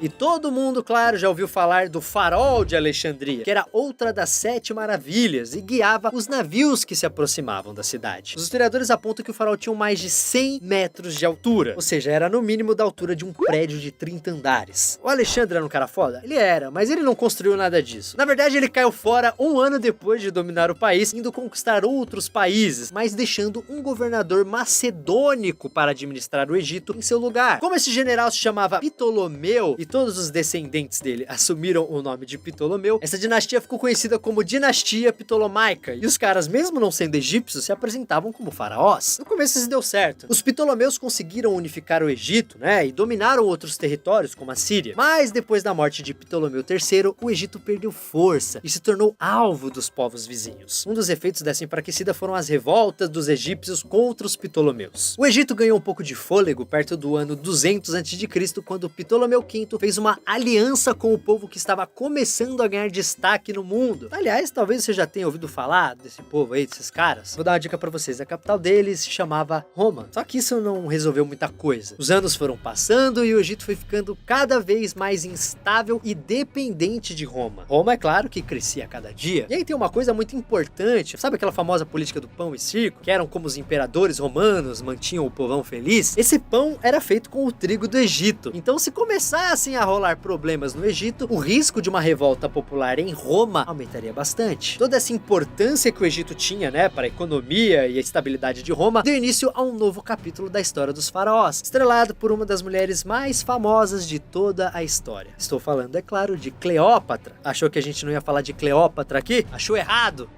[SPEAKER 1] E todo mundo, claro, já ouviu falar do Farol de Alexandria, que era outra das 7 maravilhas e guiava os navios que se aproximavam da cidade. Os historiadores apontam que o farol tinha mais de 100 metros de altura, ou seja, era no mínimo da altura de um prédio de 30 andares. O Alexandre era um cara foda? Ele era, mas ele não construiu nada disso. Na verdade, ele caiu fora um ano depois de dominar o país, indo conquistar outros países, mas deixando um governador macedônico para administrar o Egito em seu lugar. Como esse general se chamava Ptolomeu e todos os descendentes dele assumiram o nome de Ptolomeu, essa dinastia ficou conhecida como Dinastia Ptolomaica, e os caras, mesmo não sendo egípcios, se apresentavam como faraós. No começo isso deu certo. Os Ptolomeus conseguiram unificar o Egito, né, e dominaram outros territórios, como a Síria. Mas depois da morte de Ptolomeu III, o Egito perdeu força e se tornou alvo dos povos vizinhos. Um dos efeitos dessa enfraquecida foram as revoltas dos egípcios contra os Ptolomeus. O Egito ganhou um pouco de fôlego perto do ano 200 a.C., quando Ptolomeu V fez uma aliança com o povo que estava começando a ganhar destaque no mundo. Aliás, talvez você já tenha ouvido falar desse povo aí, desses caras. Vou dar uma dica pra vocês, a capital deles se chamava Roma. Só que isso não resolveu muita coisa. Os anos foram passando e o Egito foi ficando cada vez mais instável e dependente de Roma. Roma, é claro, que crescia a cada dia. E aí tem uma coisa muito importante, sabe aquela famosa política do pão e circo, que eram como os imperadores romanos mantinham o povão feliz? Esse pão era feito com o trigo do Egito. Então, se começassem a rolar problemas no Egito, o risco de uma revolta popular em Roma aumentaria bastante. Toda essa importância que o Egito tinha, né, para a economia e a estabilidade de Roma, deu início a um novo capítulo da história dos faraós, estrelado por uma das mulheres mais famosas de toda a história. Estou falando, é claro, de Cleópatra. Achou que a gente não ia falar de Cleópatra aqui? Achou errado!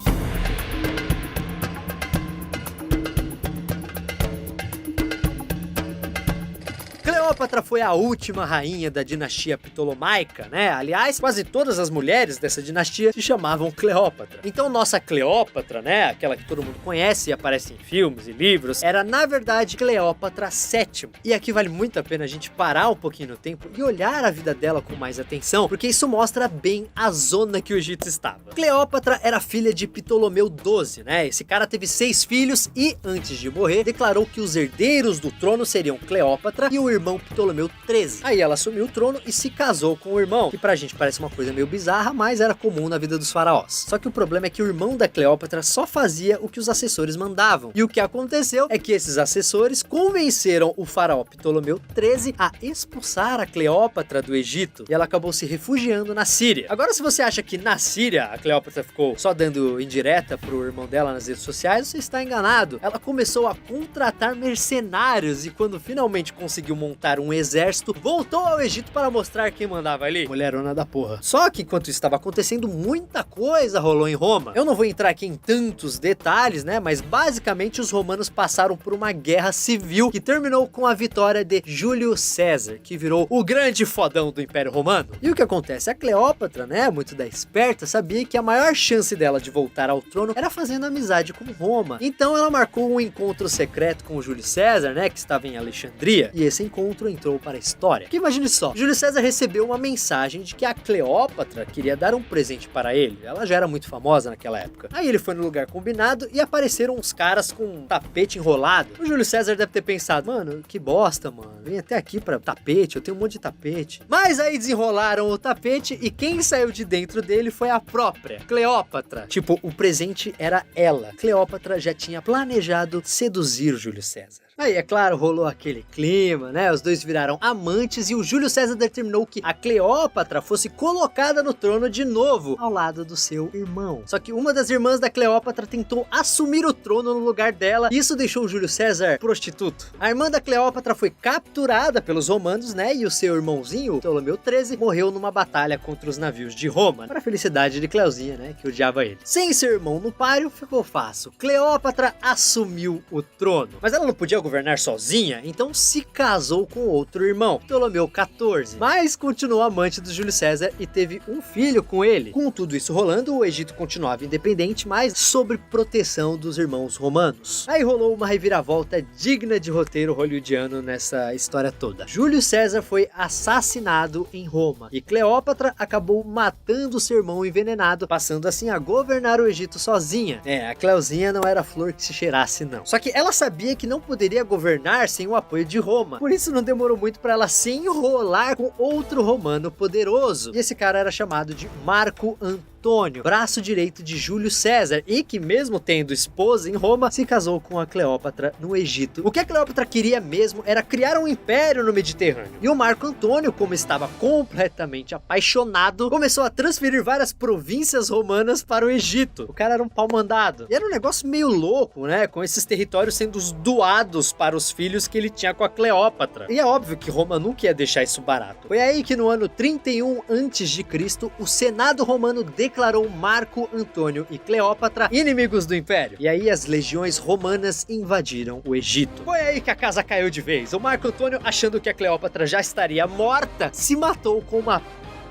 [SPEAKER 1] Cleópatra foi a última rainha da dinastia Ptolomaica, né? Aliás, quase todas as mulheres dessa dinastia se chamavam Cleópatra. Então nossa Cleópatra, né? Aquela que todo mundo conhece e aparece em filmes e livros, era na verdade Cleópatra VII. E aqui vale muito a pena a gente parar um pouquinho no tempo e olhar a vida dela com mais atenção, porque isso mostra bem a zona que o Egito estava. Cleópatra era filha de Ptolomeu XII, né? Esse cara teve 6 filhos e, antes de morrer, declarou que os herdeiros do trono seriam Cleópatra e o irmão Ptolomeu XIII. Aí ela assumiu o trono e se casou com o irmão, que pra gente parece uma coisa meio bizarra, mas era comum na vida dos faraós. Só que o problema é que o irmão da Cleópatra só fazia o que os assessores mandavam. E o que aconteceu é que esses assessores convenceram o faraó Ptolomeu XIII a expulsar a Cleópatra do Egito, e ela acabou se refugiando na Síria. Agora, se você acha que na Síria a Cleópatra ficou só dando indireta pro irmão dela nas redes sociais, você está enganado. Ela começou a contratar mercenários e quando finalmente conseguiu montar um exército, voltou ao Egito para mostrar quem mandava ali. Mulherona da porra. Só que enquanto isso estava acontecendo, muita coisa rolou em Roma. Eu não vou entrar aqui em tantos detalhes, né? Mas basicamente os romanos passaram por uma guerra civil que terminou com a vitória de Júlio César, que virou o grande fodão do Império Romano. E o que acontece? A Cleópatra, né, muito da esperta, sabia que a maior chance dela de voltar ao trono era fazendo amizade com Roma. Então ela marcou um encontro secreto com o Júlio César, né, que estava em Alexandria, e esse encontro entrou para a história. Que imagine só, Júlio César recebeu uma mensagem de que a Cleópatra queria dar um presente para ele. Ela já era muito famosa naquela época. Aí ele foi no lugar combinado e apareceram uns caras com um tapete enrolado. O Júlio César deve ter pensado, mano, que bosta, mano. Vem até aqui pra tapete, eu tenho um monte de tapete. Mas aí desenrolaram o tapete e quem saiu de dentro dele foi a própria Cleópatra. Tipo, o presente era ela. Cleópatra já tinha planejado seduzir Júlio César. Aí, é claro, rolou aquele clima, né? Os dois viraram amantes e o Júlio César determinou que a Cleópatra fosse colocada no trono de novo, ao lado do seu irmão. Só que uma das irmãs da Cleópatra tentou assumir o trono no lugar dela e isso deixou o Júlio César prostituto. A irmã da Cleópatra foi capturada pelos romanos, né? E o seu irmãozinho, Ptolomeu XIII, morreu numa batalha contra os navios de Roma, para a felicidade de Cleusinha, né? Que odiava ele. Sem seu irmão no páreo, ficou fácil. Cleópatra assumiu o trono. Mas ela não podia governar sozinha, então se casou com outro irmão, Ptolomeu XIV, mas continuou amante do Júlio César e teve um filho com ele. Com tudo isso rolando, o Egito continuava independente, mas sob proteção dos irmãos romanos. Aí rolou uma reviravolta digna de roteiro hollywoodiano nessa história toda. Júlio César foi assassinado em Roma e Cleópatra acabou matando seu irmão envenenado, passando assim a governar o Egito sozinha. A Cleusinha não era flor que se cheirasse não. Só que ela sabia que não poderia governar sem o apoio de Roma. Por isso não demorou muito para ela se enrolar com outro romano poderoso. E esse cara era chamado de Marco Antônio, braço direito de Júlio César, e que mesmo tendo esposa em Roma, se casou com a Cleópatra no Egito. O que a Cleópatra queria mesmo era criar um império no Mediterrâneo. E o Marco Antônio, como estava completamente apaixonado, começou a transferir várias províncias romanas para o Egito. O cara era um pau mandado. E era um negócio meio louco, né? Com esses territórios sendo doados para os filhos que ele tinha com a Cleópatra. E é óbvio que Roma nunca ia deixar isso barato. Foi aí que no ano 31 a.C., o Senado romano declarou Marco Antônio e Cleópatra inimigos do Império. E aí as legiões romanas invadiram o Egito. Foi aí que a casa caiu de vez. O Marco Antônio, achando que a Cleópatra já estaria morta, se matou com uma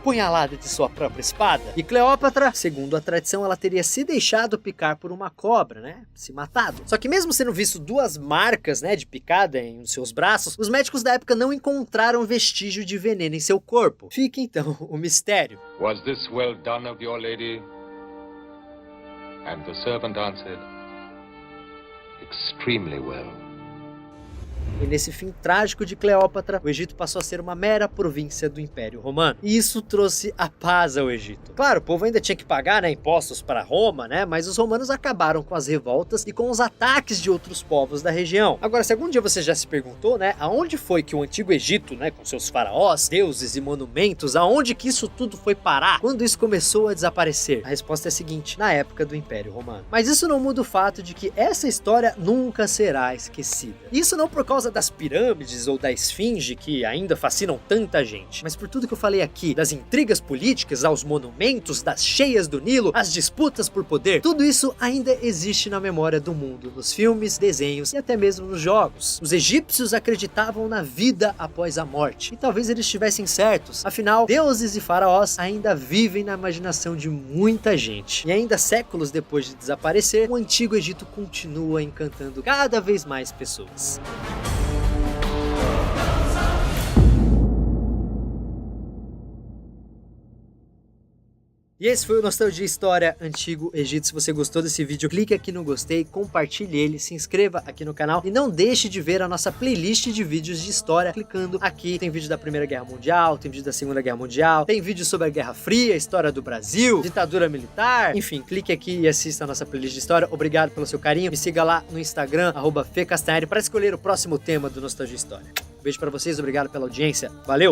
[SPEAKER 1] punhalada de sua própria espada. E Cleópatra, segundo a tradição, ela teria se deixado picar por uma cobra, né? Se matado. Só que mesmo sendo visto duas marcas, né, de picada em seus braços, os médicos da época não encontraram vestígio de veneno em seu corpo. Fica então o mistério.
[SPEAKER 12] Was this well done of your lady? And the servant answered, extremely well.
[SPEAKER 1] E nesse fim trágico de Cleópatra, o Egito passou a ser uma mera província do Império Romano. E isso trouxe a paz ao Egito. Claro, o povo ainda tinha que pagar, né, impostos para Roma, né, mas os romanos acabaram com as revoltas e com os ataques de outros povos da região. Agora, se algum dia você já se perguntou, né, aonde foi que o antigo Egito, né, com seus faraós, deuses e monumentos, aonde que isso tudo foi parar? Quando isso começou a desaparecer? A resposta é a seguinte: na época do Império Romano. Mas isso não muda o fato de que essa história nunca será esquecida. Isso não por causa das pirâmides ou da esfinge que ainda fascinam tanta gente, mas por tudo que eu falei aqui, das intrigas políticas aos monumentos, das cheias do Nilo, as disputas por poder, tudo isso ainda existe na memória do mundo, nos filmes, desenhos e até mesmo nos jogos. Os egípcios acreditavam na vida após a morte, e talvez eles estivessem certos, afinal, deuses e faraós ainda vivem na imaginação de muita gente, e ainda séculos depois de desaparecer, o antigo Egito continua encantando cada vez mais pessoas. E esse foi o Nostalgia História Antigo Egito. Se você gostou desse vídeo, clique aqui no gostei, compartilhe ele, se inscreva aqui no canal e não deixe de ver a nossa playlist de vídeos de história clicando aqui. Tem vídeo da Primeira Guerra Mundial, tem vídeo da Segunda Guerra Mundial, tem vídeo sobre a Guerra Fria, história do Brasil, ditadura militar, enfim, clique aqui e assista a nossa playlist de história. Obrigado pelo seu carinho, me siga lá no Instagram, @FeCastanhari, para escolher o próximo tema do Nostalgia História. Beijo pra vocês, obrigado pela audiência, valeu!